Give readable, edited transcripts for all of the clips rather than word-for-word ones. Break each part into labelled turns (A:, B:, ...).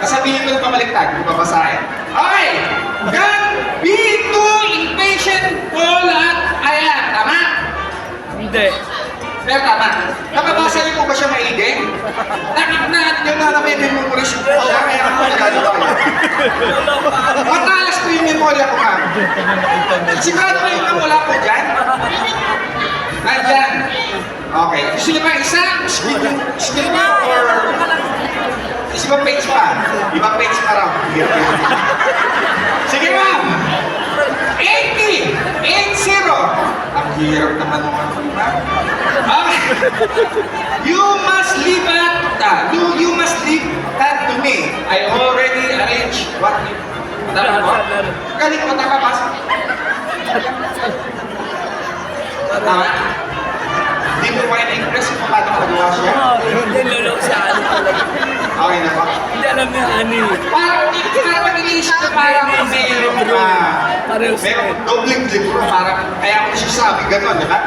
A: Sasabihin ko na pabaliktad, kung babasahin. Okay! Gan, B2, impatient, Paul at Ayan. Tama?
B: Hindi.
A: Pero tama. Nakabasa niyo po ba siya maigi? Nakikita niyo na may memory siya. Kaya ako nagagawa niya. Matalas po yung memory ako, ma'am. Sigurado kayo na wala po dyan? Nandyan. Okay. Gusto niyo ba isang screen or ibang page pa? Ibang page pa raw. Sige, ma'am. 80! 80! Ang hirap naman naman, ma'am. You must leave that. You must leave that to me. I already arranged what you... Tama mo? Galing mo, tama ba? Tama? Hindi mo ba in-impress kung paano magawa siya?
B: Hindi, lulok sa ano talaga.
A: Okay na ba?
B: Hindi alam niya ano eh.
A: Parang iniisip ko parang mayroon ka.
B: Pareho siya.
A: Mayroon dobling libro, parang kaya ko siya sabi gano'n, di ba?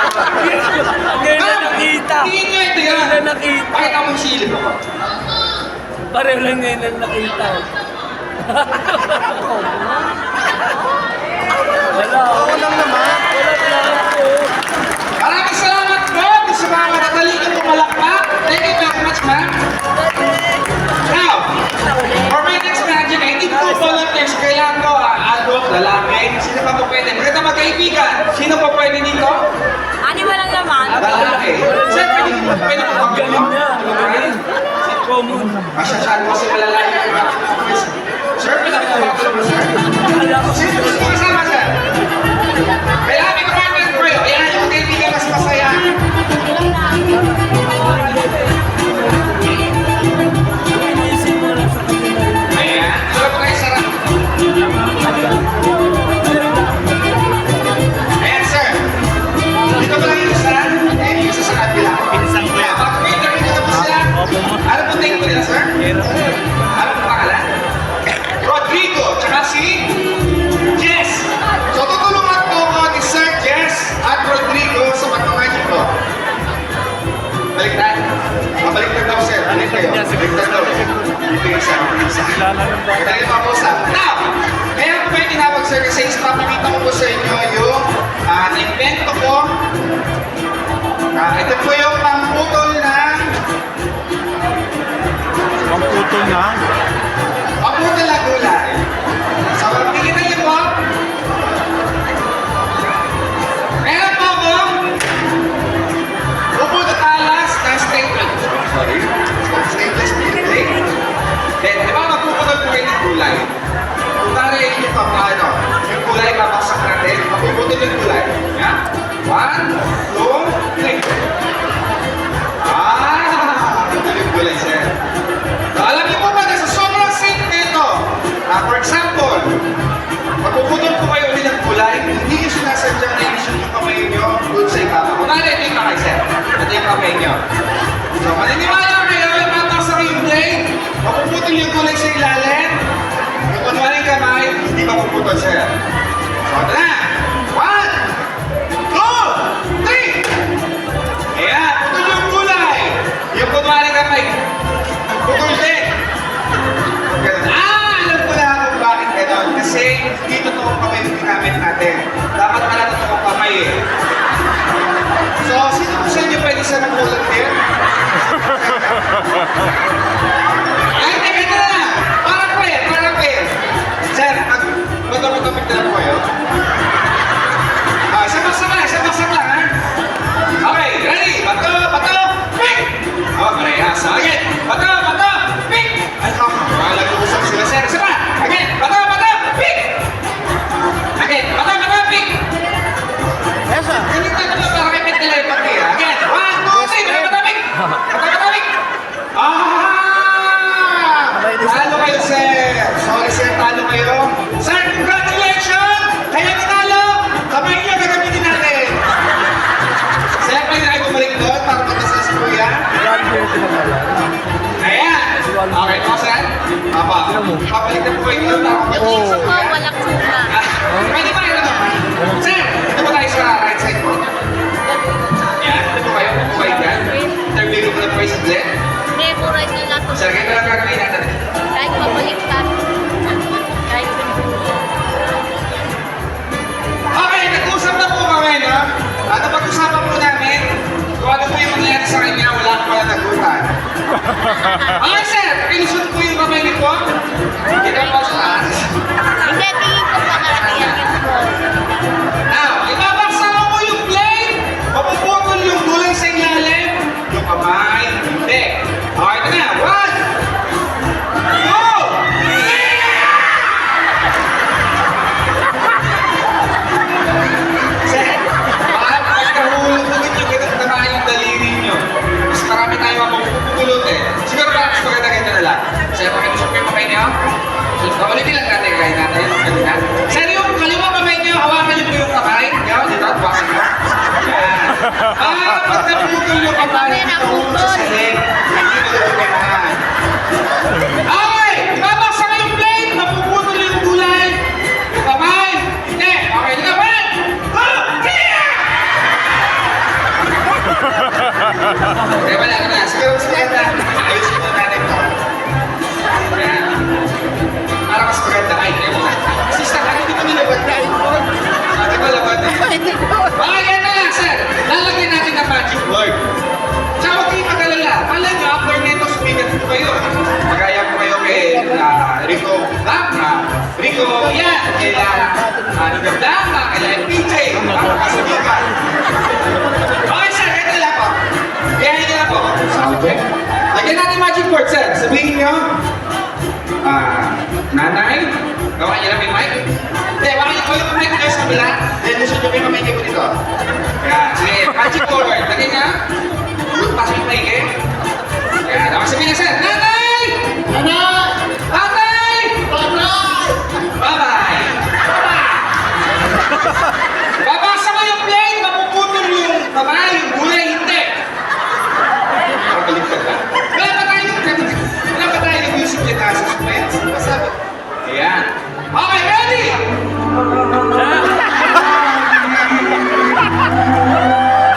B: Ngayon na nakita.
A: Hindi nyo ito yan.
B: Ngayon na nakita.
A: Pakita mo yung silip ko.
B: Pareho lang ngayon na nakita. Wala. Wala naman. Wala ako.
A: Maraming salamat po sa mga matatalingan pumalakpak. Thank you very much, ma'am. Now, for my next magic, hindi po volunteers. Kailangan ko, adult, lalaki. Sino pa po pwede? Maganda magkaibigan. Sino po pwede dito?
C: Ani walang laman.
A: Lalaki. Sir, pwede po
B: Ang galing
A: mag-galing.
B: niya. Ang galing. Si Common.
A: Masyasyan mo si malalaki. Sir, pwede po mag-galing, sir.
B: Kala ko
A: Sino gusto ko kasama, sir? Kailangan may kumain ko yun. Ayan yung kaibigan mas masaya.
B: inisip mo lang sa kanila.
A: Ayan. Wala po kayo sarap. Ayan, sir. Dito ba lang yung isa? Eh, yung isa sa kabila.
B: Pinsang ko yan.
A: Pag-pwede rin na po sila.
B: Opo mo.
A: Ano po tingin ko nila, sir? Ano po pangalan? Rodrigo, tsaka si Jess. So, tutulungan po ko ni Sir Jess at Rodrigo sa pagmamagic ko. Baliktad. Mabaliktad daw, sir. Balik kayo. Baliktad daw. Dito yung isa.
B: Lala ng bata.
A: Kaya yung mapusap. Now, kaya ko ba yung tinawag, sir, kasi papakita ko po sa inyo yung na-invento ko. Ito po yung pamputol ng
B: Ang puto na.
A: pamputol na gulay. So, makikita niyo po. Meron po akong upo na talas na stainless. Sorry? Stainless steel plate. Then, di ba magpuputol po kayo ng gulay? Kunwari yung paano, yung gulay babaksak natin, mapuputol yung gulay. Yeah? 1, 2, 3. Putol yung gulay, sir. So, alam niyo po ba na sa sobrang simple nito, for example, magpuputol po kayo ulit ng gulay, hindi yung sinasadyang na inisyon yung kamay nyo doon sa iba. Kunwari, ito yung kamay, sir. Ito yung kamay nyo. So, maniniwala kayo, yung mataksak yung blade, mapuputol yung gulay sa ilalim, yung kunwari kamay, hindi mapuputol, sir. So, ito na. 1, 2, 3. Ayan, putol yung gulay. Yung kunwari kamay, putol din. Ganun. Alam ko na kung bakit gano'n. Kasi hindi totoong kamay yung ginamit natin. Dapat pala totoong kamay eh. So, sino po sa inyo pwede sa mag-volunteer? Ay, teka na lang. Para pair. Sir, mag-topic na lang po kayo. Sabak-sabak lang, ha? Okay, ready? Bato, pick! Oh, parehas. Again, bato, pick! Ay, wala nag-uusap sila, sir. Isa pa! Again, bato, pick! Again, bato, pick! Ganito na ba para kay may telepathy, ha? Again, 1, 2, 3, bato, pick! Bato, pick! Talo kayo, sir. Sorry, sir, talo kayo. Sir, congratulations! Kayo nanalo! Kamay niyo, gagamitin natin. Sir, pwede na kayo bumalik doon para matasas si Kuya. Ayan! Okay po, sir? Papa, papalik na po kayo doon para matasas si Kuya.
C: Walang tuna.
A: Pwede ba kayo naman? Sir, ito po tayo sa right side po. Yan, ito po kayo. Ito po kayo dyan. Interview ko na po isa Okay, sir. Ilusot po yung kamay niyo po. Hindi ka po sa taas.
C: Hindi, tingin ko pa kalatiyan yung ball.
A: Now, ibabaksan mo po yung plate. Mapuputol yung gulay sa ilalim. Yung kamay, hindi. Okay, ito na. 1, 2, Sir, baka pagkahulugin nyo, ganun na yung daliri nyo. Mas marami tayong mapupulot eh. Siguro ba, mas maganda ganito na lang. Sir, pakitusok yung kamay niyo. So, ulitin lang natin, kaya natin yung kanina. Sir, yung kaliwa kamay niyo, hawakan niyo po yung kamay. Yan, dito, hawakan niyo. Yan. Pag naputol yung kamay, dito po sa sahig. Hindi ko tutulungan. Okay, babaksan yung plate, napuputol yung gulay. Yung kamay, hindi. Okay, dito ba? Eh, wala ka na. Siguro mas maganda. Ayusin na natin ito. Yan. Para mas maganda. Ay, eh, wala. Sista, ano dito nilabad na? Sabi ko, labad na. Okay, yan na lang, sir. Lalagyan natin ng magic word. Tsaka huwag kayong mag-alala. Alam nyo, after nito, sumigat po kayo. Magaya po kayo kay Rico Blanca, Rico yan, kaya ano Blanca, kaya PJ, makakasubigan. Okay, sir, ito lang po. Biyahin niyo lang po. Okay. Lagyan natin magic word, sir. Sabihin niyo, nanay, gawa niyo lang may mic. Hindi, baka niyo po yung mic niyo sa kabila. Then, gusto niyo may mic ko dito. Yan, sige, magic word. Lagyan niya. Pasok yung mic eh. Yan, ako sabihin niya, sir, nanay! Nanay! Tatay! Bye-bye! Babasa mo yung plate, mapuputol yung kamay, yung gulay, hindi. Pagbaligtad ka. Wala pa tayo music yun na suspense. Basta, ayan. Okay, ready?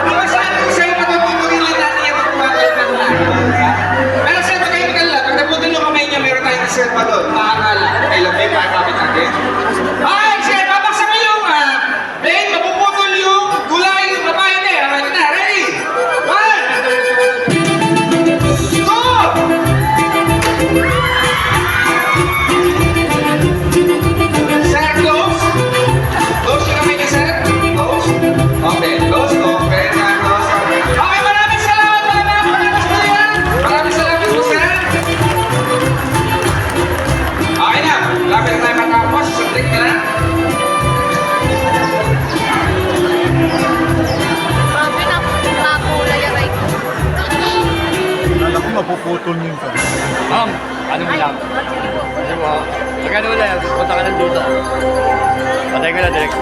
A: Mga saan kung sa'yo mapuputulin lang natin yung magpapalit na. Pero sir, pag kayo magkala, pag naputol yung kamay niya, meron tayong reserve pa doon. Maangal, kay Lamay, makakapit natin. Okay, sir, babaksan mo yung plate, mapuputol yung gulay, yung kamay, hindi. Okay, na, ready? 1, 2, Sir, close. Close yung kamay niya, sir. Close. Okay, close, open, close, open. Okay, maraming salamat, maraming salamat po, sir. Okay na, lapit na tayo matapos. Suntik na lang.
C: Grabe na, nakulay yung right.
B: Alam ko mapuputol niyo ka.
D: Ma'am, ano mo lang? Ano mo? Pag ano ulit, punta ka ng dito. Patay ko na direct.